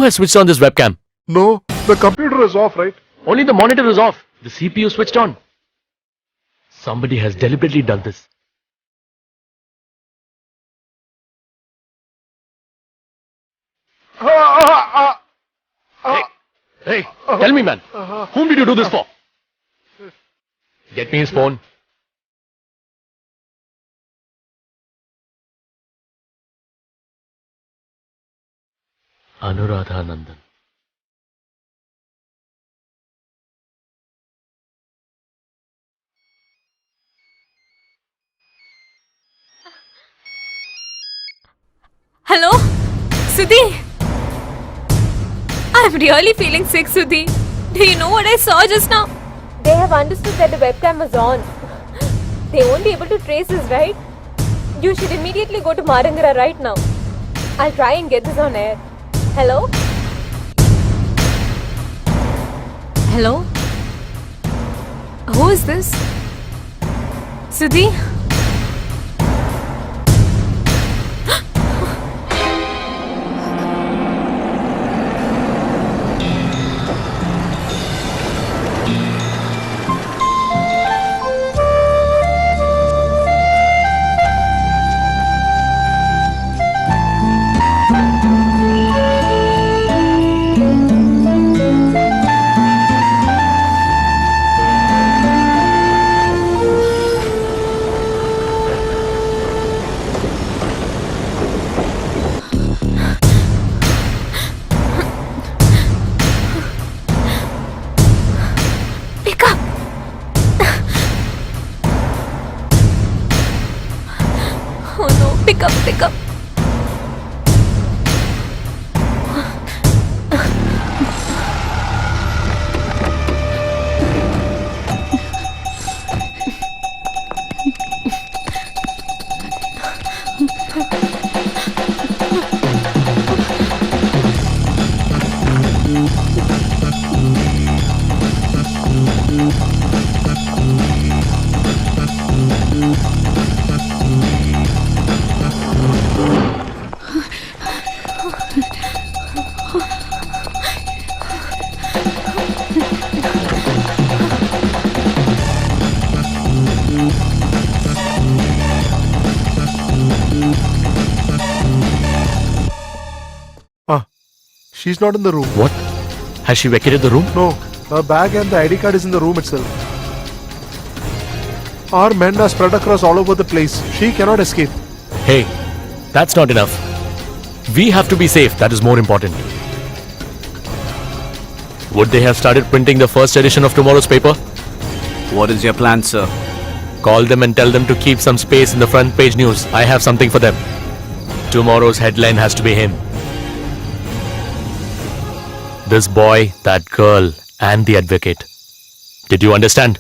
has switched on this webcam? No, the computer is off, right? Only the monitor is off. The CPU switched on. Somebody has deliberately done this. Hey, tell me, man. Whom did you do this for? Get me his phone. Anuradha Nandan. Hello? Sudhi? I'm really feeling sick, Sudhi. Do you know what I saw just now? They have understood that the webcam was on. They won't be able to trace us, right? You should immediately go to Marangara right now. I'll try and get this on air. Hello? Hello? Who is this? Sudhi? Pick up. She's not in the room. What? Has she vacated the room? No, her bag and the ID card is in the room itself. Our men are spread across all over the place. She cannot escape. Hey, that's not enough. We have to be safe. That is more important. Would they have started printing the first edition of tomorrow's paper? What is your plan, sir? Call them and tell them to keep some space in the front page news. I have something for them. Tomorrow's headline has to be him. This boy, that girl, and the advocate. Did you understand?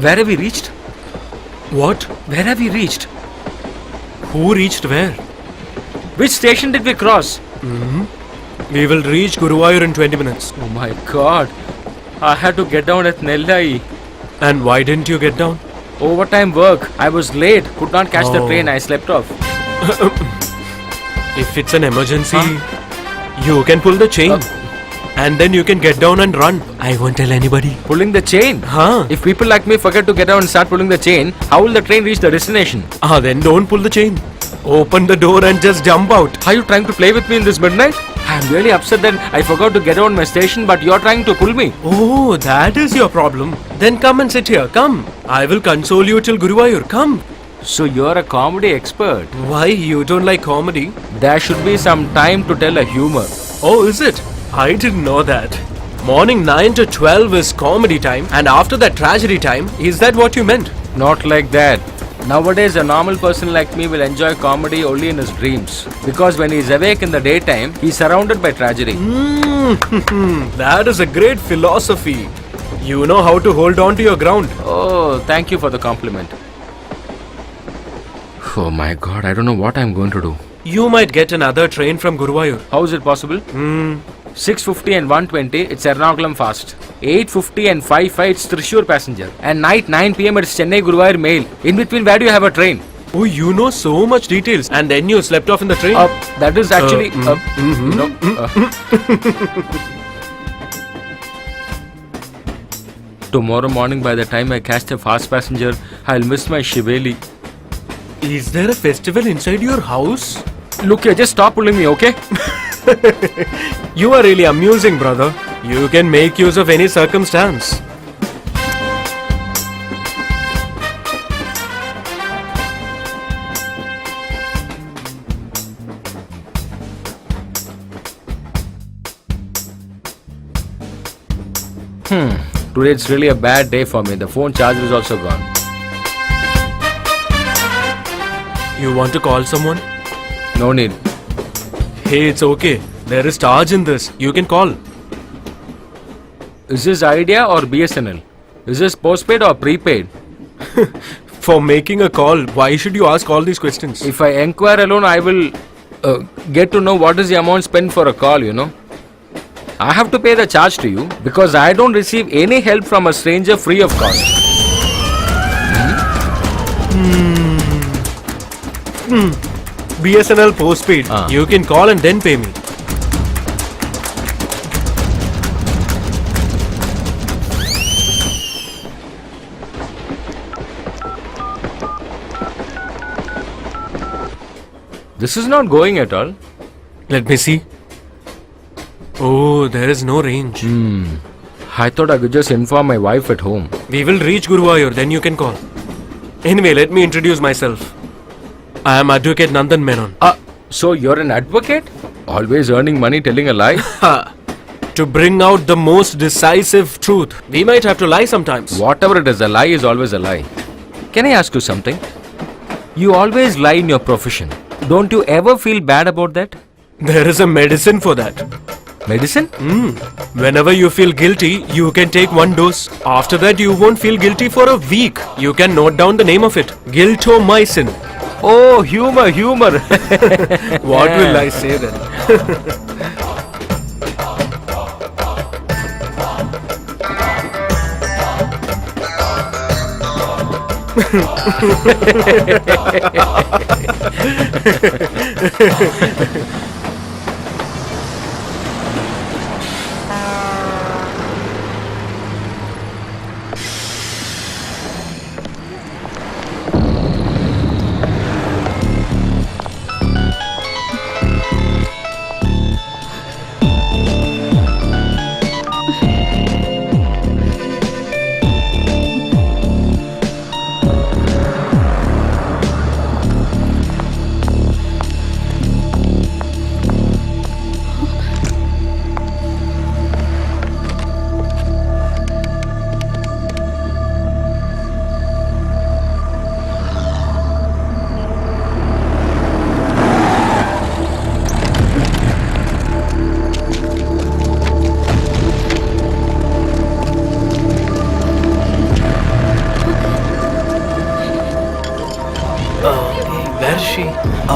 Where have we reached? What? Where have we reached? Who reached where? Which station did we cross? We will reach Guruvayur in 20 minutes. Oh my god. I had to get down at Nellai. And why didn't you get down? Overtime work. I was late. Could not catch the train. I slept off. If it's an emergency, you can pull the chain. And then you can get down and run. I won't tell anybody. Pulling the chain? If people like me forget to get down and start pulling the chain, how will the train reach the destination? Then don't pull the chain. Open the door and just jump out. Are you trying to play with me in this midnight? I'm really upset that I forgot to get down my station, but you're trying to pull me. Oh, that is your problem. Then come and sit here. Come. I will console you till Guruvayur. Come. So you're a comedy expert. Why? You don't like comedy? There should be some time to tell a humor. Oh, is it? I didn't know that. Morning 9 to 12 is comedy time, and after that tragedy time. Is that what you meant? Not like that. Nowadays, a normal person like me will enjoy comedy only in his dreams. Because when he's awake in the daytime, he's surrounded by tragedy. That is a great philosophy. You know how to hold on to your ground. Oh, thank you for the compliment. Oh my god, I don't know what I'm going to do. You might get another train from Guruvayur. How is it possible? 6:50 and 1:20, it's Ernakulam fast. 8:50 and 5:05, it's Thrissur passenger. And night 9 p.m. it's Chennai Guruvayur mail. In between, where do you have a train? Oh, you know so much details. And then you slept off in the train? That is actually... Tomorrow morning, by the time I catch the fast passenger, I'll miss my Shiveli. Is there a festival inside your house? Look here, just stop pulling me, okay? You are really amusing, brother. You can make use of any circumstance. Today it's really a bad day for me. The phone charger is also gone. You want to call someone? No need. Hey, it's okay. There is charge in this. You can call. Is this Idea or BSNL? Is this postpaid or prepaid? For making a call, why should you ask all these questions? If I inquire alone, I will get to know what is the amount spent for a call, you know. I have to pay the charge to you because I don't receive any help from a stranger free of cost. BSNL postpaid. You can call and then pay me. This is not going at all. Let me see. Oh, there is no range. I thought I could just inform my wife at home. We will reach Guruvayur, then you can call. Anyway, let me introduce myself. I am Advocate Nandan Menon. So you're an advocate? Always earning money telling a lie? To bring out the most decisive truth. We might have to lie sometimes. Whatever it is, a lie is always a lie. Can I ask you something? You always lie in your profession. Don't you ever feel bad about that? There is a medicine for that. Medicine? Whenever you feel guilty, you can take one dose. After that, you won't feel guilty for a week. You can note down the name of it. Guiltomycin. Oh, humor. What will I say then? Where is she?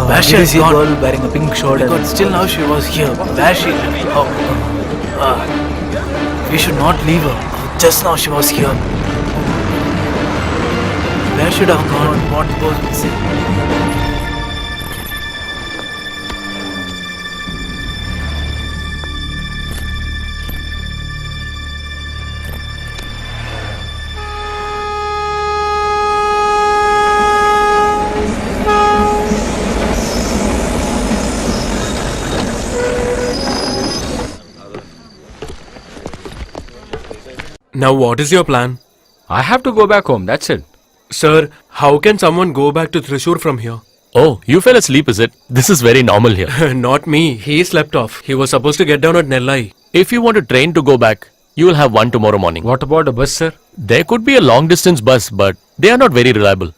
Where she has gone? Girl wearing a pink shirt. Because still now she was here. Where is she? We should not leave her. Just now she was here. Where should have gone? What goes missing? Now what is your plan? I have to go back home, that's it. Sir, how can someone go back to Thrissur from here? Oh, you fell asleep, is it? This is very normal here. Not me. He slept off. He was supposed to get down at Nellai. If you want a train to go back, you will have one tomorrow morning. What about a bus, sir? There could be a long distance bus, but they are not very reliable.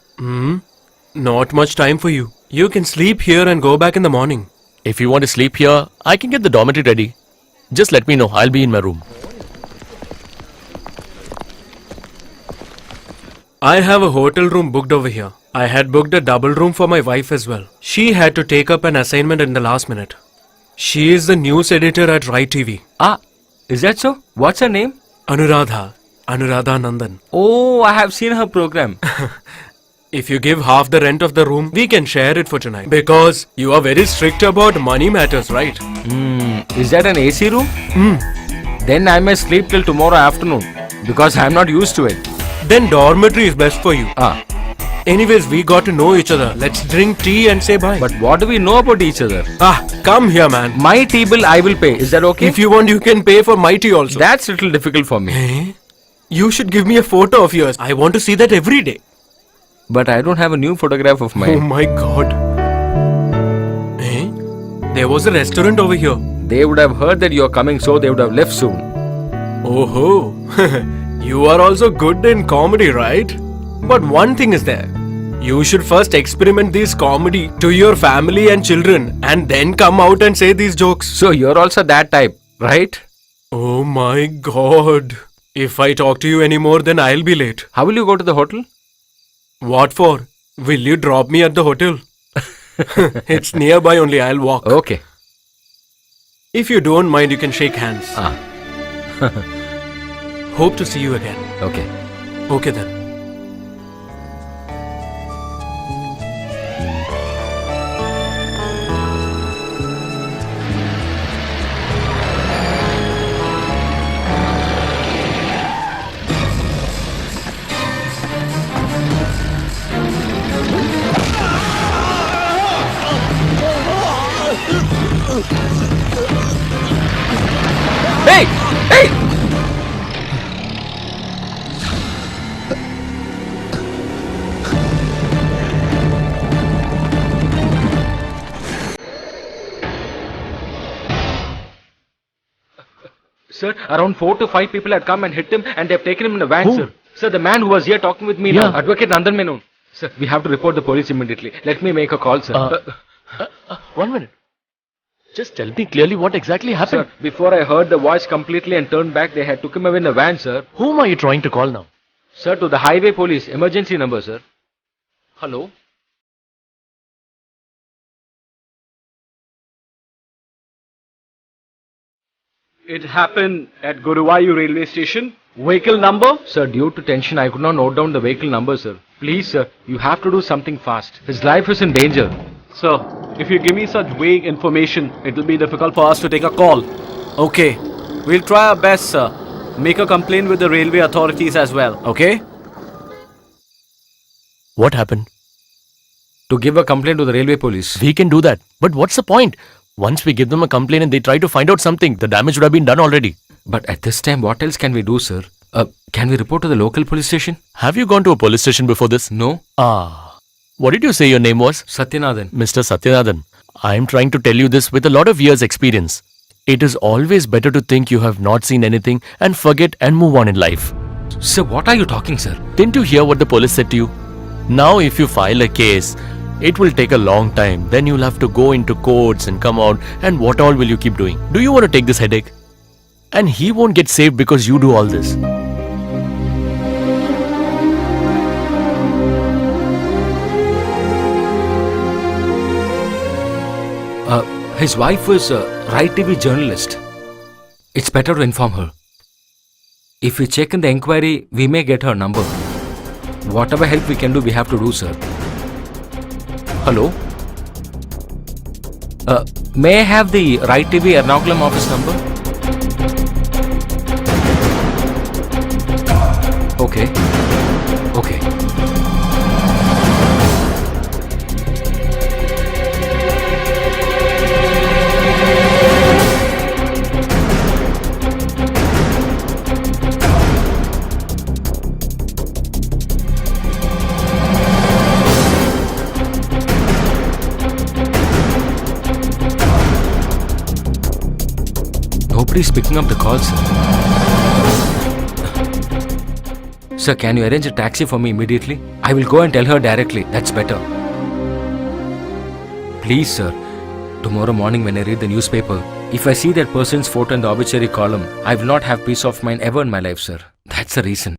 Not much time for you. You can sleep here and go back in the morning. If you want to sleep here, I can get the dormitory ready. Just let me know. I'll be in my room. I have a hotel room booked over here. I had booked a double room for my wife as well. She had to take up an assignment in the last minute. She is the news editor at Rai TV. Ah, is that so? What's her name? Anuradha Nandan. Oh, I have seen her program. If you give half the rent of the room, we can share it for tonight. Because you are very strict about money matters, right? Is that an AC room? Then I may sleep till tomorrow afternoon because I'm not used to it. Then dormitory is best for you. Ah, Anyways, we got to know each other. Let's drink tea and say bye. but what do we know about each other? Come here, man. My tea bill I will pay. Is that okay? If you want, you can pay for my tea also. That's a little difficult for me. Eh? You should give me a photo of yours. I want to see that every day. But I don't have a new photograph of Oh mine. my god. Eh? There was a restaurant over here. They would have heard that you're coming, so they would have left soon. Oh, you are also good in comedy, right? But one thing is there. You should first experiment this comedy to your family and children and then come out and say these jokes. So you're also that type, right? Oh my god. If I talk to you anymore, then I'll be late. How will you go to the hotel? What for? Will you drop me at the hotel? It's nearby only, I'll walk. Okay. If you don't mind, you can shake hands. Ah, Hope to see you again. okay. Okay then. Hey! Hey! Sir, around 4 to 5 people had come and hit him and they've taken him in a van, sir. Sir, the man who was here talking with me now, Advocate Nandan Menon. Sir, we have to report the police immediately. Let me make a call, sir. 1 minute. Just tell me clearly what exactly happened. Sir, before I heard the voice completely and turned back, they had took him away in a van, sir. Whom are you trying to call now? Sir, to the highway police, emergency number, sir. Hello? It happened at Guruvayur railway station. Vehicle number? Sir, due to tension, I could not note down the vehicle number, sir. Please, sir, you have to do something fast. His life is in danger. Sir, if you give me such vague information, it will be difficult for us to take a call. Okay, we'll try our best, sir. Make a complaint with the railway authorities as well, okay? What happened? To give a complaint to the railway police. We can do that. But what's the point? Once we give them a complaint and they try to find out something, the damage would have been done already. But at this time, what else can we do, sir? Can we report to the local police station? Have you gone to a police station before this? No. What did you say your name was? Satyanathan. Mr. Satyanathan, I am trying to tell you this with a lot of years' experience. It is always better to think you have not seen anything and forget and move on in life. Sir, what are you talking, sir? Didn't you hear what the police said to you? Now if you file a case, it will take a long time. Then you'll have to go into courts and come out, and what all will you keep doing? Do you want to take this headache? And he won't get saved because you do all this. His wife is a Rai TV journalist. It's better to inform her. If we check in the inquiry, we may get her number. Whatever help we can do, we have to do, sir. Hello? May I have the Rai TV Ernakulam office number? Okay. Okay. Nobody's picking up the call, sir. Sir, can you arrange a taxi for me immediately? I will go and tell her directly. That's better. Please, sir. Tomorrow morning when I read the newspaper, if I see that person's photo in the obituary column, I will not have peace of mind ever in my life, sir. That's the reason.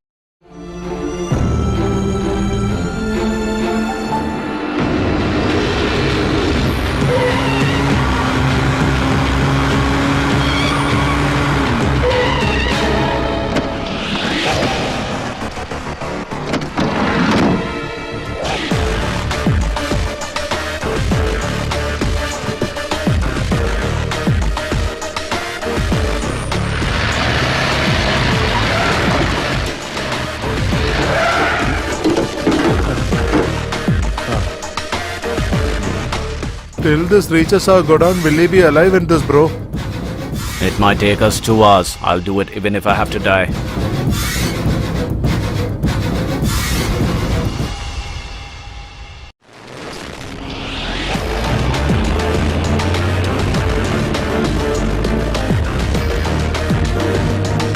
Till this reaches our godown, will he be alive in this, bro? It might take us 2 hours. I'll do it even if I have to die.